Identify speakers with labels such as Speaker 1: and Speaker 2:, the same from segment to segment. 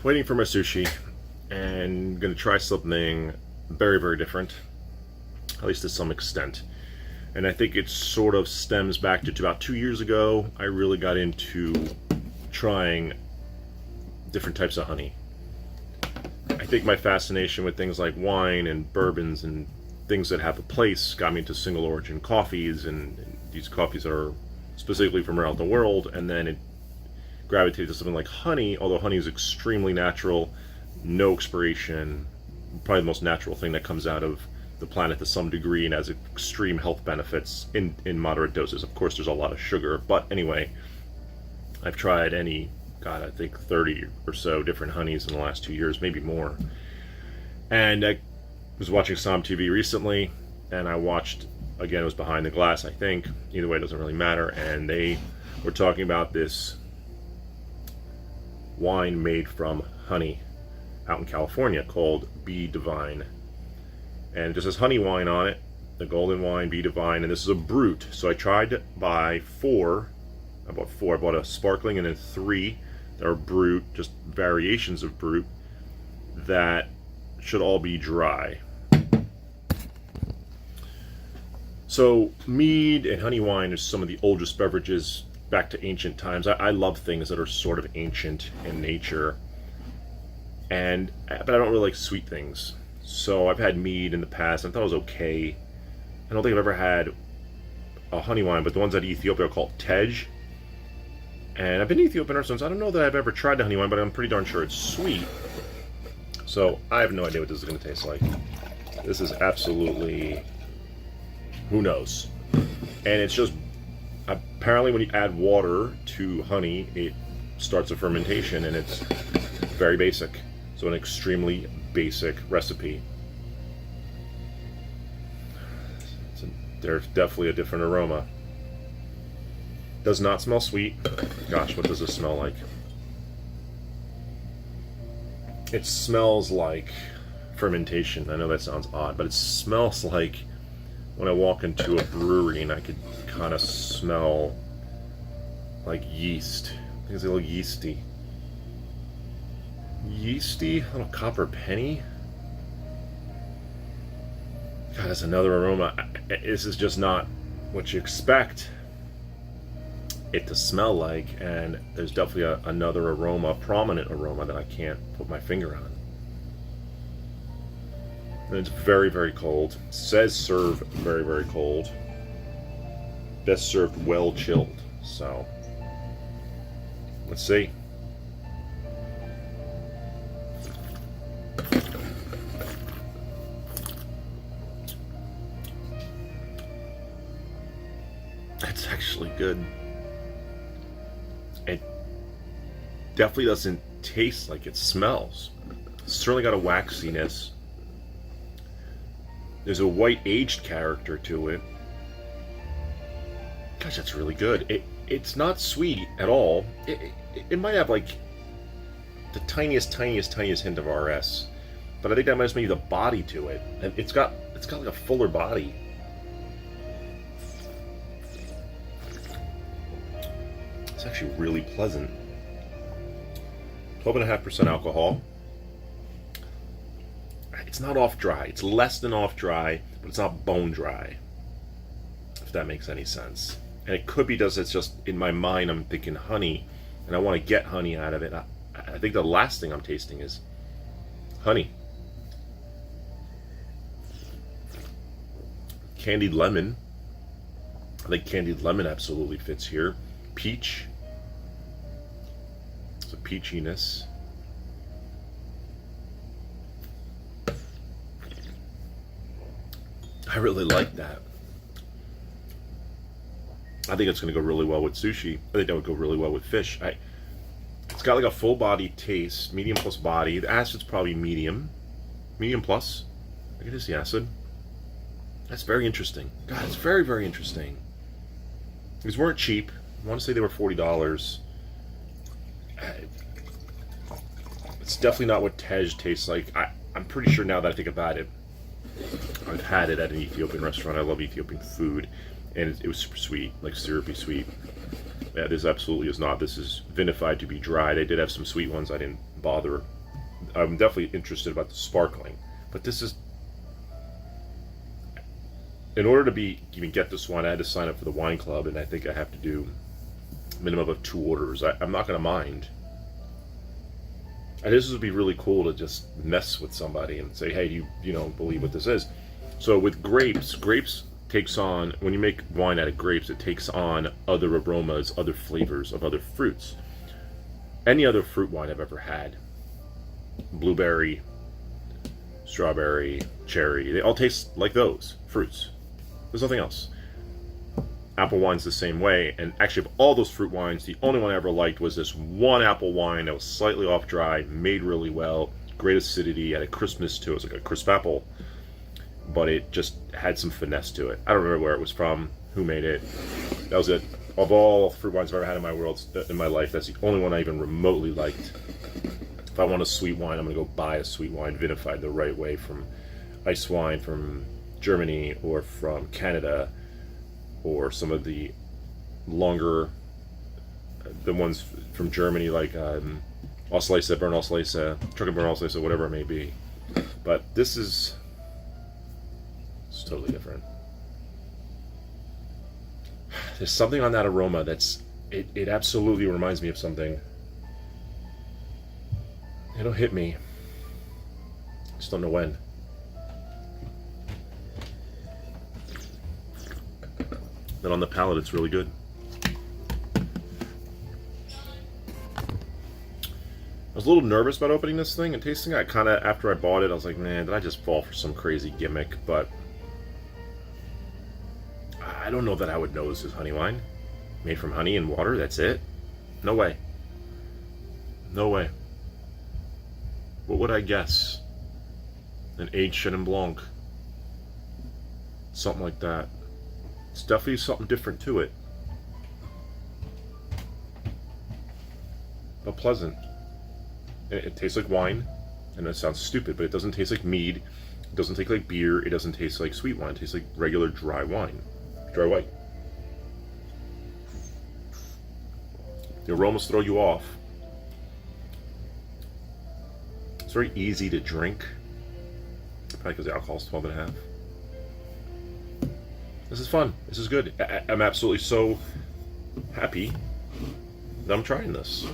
Speaker 1: waiting for my sushi and going to try something very, very different, at least to some extent. And I think it sort of stems back to about 2 years ago. I really got into trying different types of honey. I think my fascination with things like wine and bourbons and things that have a place got me into single origin coffees and these coffees that are specifically from around the world, and then it gravitated to something like honey, although honey is extremely natural, no expiration, probably the most natural thing that comes out of the planet to some degree, and has extreme health benefits in moderate doses. Of course, there's a lot of sugar, but anyway, I've tried I think 30 or so different honeys in the last 2 years, maybe more. And I was watching Som TV recently, and I watched, again, it was Behind the Glass, I think. Either way, it doesn't really matter. And they were talking about this wine made from honey out in California called D'Vine. And it just says honey wine on it, the golden wine, D'Vine, and this is a brut. So I tried to buy four. I bought four. I bought a sparkling and then three that are brut, just variations of brut, that should all be dry. So mead and honey wine is some of the oldest beverages back to ancient times. I love things that are sort of ancient in nature, but I don't really like sweet things. So I've had mead in the past, and I thought it was okay. I don't think I've ever had a honey wine, but the ones out of Ethiopia are called Tej. And I've been to Ethiopia ever since. I don't know that I've ever tried the honey wine, but I'm pretty darn sure it's sweet. So I have no idea what this is going to taste like. This is absolutely, who knows? And it's just, apparently when you add water to honey, it starts a fermentation, and it's very basic. So an extremely basic recipe. There's definitely a different aroma. Does not smell sweet. Gosh, what does this smell like? It smells like fermentation. I know that sounds odd, but it smells like when I walk into a brewery and I could kind of smell like yeast. I think it's a little yeasty. Yeasty? A little copper penny? God, that's another aroma. This is just not what you expect it to smell like, and there's definitely another aroma, prominent aroma, that I can't put my finger on. And it's very, very cold. It says serve very, very cold. Best served well chilled. So let's see. That's actually good. It definitely doesn't taste like it smells. It's certainly got a waxiness. There's a white aged character to it. Gosh, that's really good. It's not sweet at all. It might have like the tiniest hint of RS, but I think that might be the body to it. It's got like a fuller body. It's actually really pleasant. 12.5% alcohol. It's not off dry. It's less than off dry, but it's not bone dry, if that makes any sense. And it could be it's just in my mind I'm thinking honey, and I want to get honey out of it. I think the last thing I'm tasting is honey. Candied lemon. I think candied lemon absolutely fits here. Peach. It's a peachiness. I really like that. I think it's going to go really well with sushi. I think that would go really well with fish. It's got like a full body taste, medium plus body. The acid's probably medium plus. Look at this, the acid. That's very interesting. God, it's very, very interesting. These weren't cheap. I want to say they were $40. It's definitely not what Tej tastes like. I'm pretty sure now that I think about it, I've had it at an Ethiopian restaurant. I love Ethiopian food, and it was super sweet, like syrupy sweet. Yeah, this absolutely is not. This is vinified to be dry. They did have some sweet ones. I didn't bother I'm definitely interested about the sparkling. But this is, in order to even get this wine, I had to sign up for the wine club, and I think I have to do a minimum of 2 orders. I'm not going to mind. And this would be really cool to just mess with somebody and say, hey, you don't believe what this is. So with grapes takes on, when you make wine out of grapes, it takes on other aromas, other flavors of other fruits. Any other fruit wine I've ever had, blueberry, strawberry, cherry, they all taste like those fruits. There's nothing else. Apple wine's the same way, and actually of all those fruit wines, the only one I ever liked was this one apple wine that was slightly off dry, made really well, great acidity, had a crispness to it. It was like a crisp apple, but it just had some finesse to it. I don't remember where it was from, who made it. That was it. Of all fruit wines I've ever had in my life, that's the only one I even remotely liked. If I want a sweet wine, I'm gonna go buy a sweet wine vinified the right way from ice wine from Germany or from Canada, or some of the longer, the ones from Germany, like Auslese, Burn Auslese, Trunkenburn Auslese, whatever it may be. But this is it's totally different. There's something on that aroma it absolutely reminds me of something. It'll hit me. Just don't know when. Then on the palate, it's really good. I was a little nervous about opening this thing and tasting it. After I bought it, I was like, man, did I just fall for some crazy gimmick? But I don't know that I would know this is honey wine. Made from honey and water, that's it? No way. No way. What would I guess? An aged Chenin Blanc. Something like that. It's definitely something different to it. But pleasant. It tastes like wine, and that sounds stupid, but it doesn't taste like mead. It doesn't taste like beer. It doesn't taste like sweet wine. It tastes like regular dry wine. Dry white. The aromas throw you off. It's very easy to drink. Probably because the alcohol's 12.5. This is fun. This is good. I'm absolutely so happy that I'm trying this.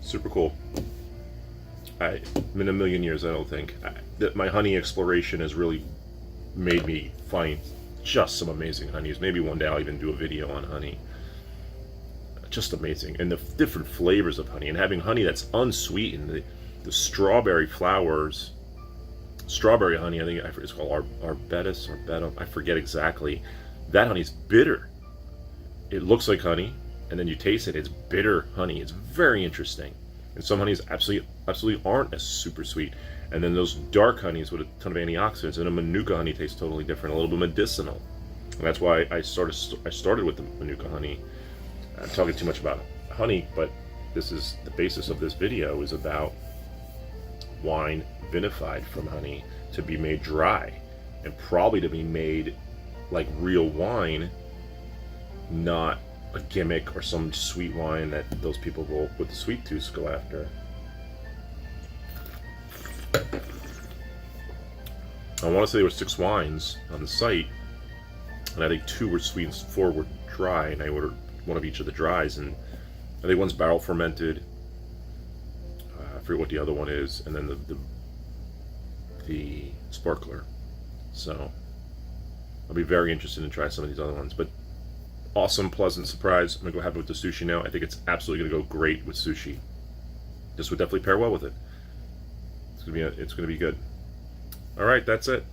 Speaker 1: Super cool. In a million years, I don't think that my honey exploration has really made me find just some amazing honeys. Maybe one day I'll even do a video on honey. Just amazing. And the different flavors of honey, and having honey that's unsweetened. The strawberry flowers, strawberry honey, I think it's called Arbutus or Beto, I forget exactly. That honey's bitter. It looks like honey, and then you taste it, it's bitter honey. It's very interesting. And some honeys absolutely aren't as super sweet. And then those dark honeys with a ton of antioxidants, and a Manuka honey tastes totally different, a little bit medicinal. And that's why I started with the Manuka honey. I'm talking too much about honey, but this is the basis of this video, is about wine vinified from honey to be made dry, and probably to be made like real wine, not a gimmick or some sweet wine that those people with the sweet tooths go after. I want to say there were 6 wines on the site, and I think 2 were sweet and 4 were dry, and I ordered one of each of the dries, and I think one's barrel fermented. I forget what the other one is, and then the sparkler. So I'll be very interested in trying some of these other ones. But awesome, pleasant surprise. I'm gonna go have it with the sushi now. I think it's absolutely gonna go great with sushi. This would definitely pair well with it. It's gonna be good. All right, that's it.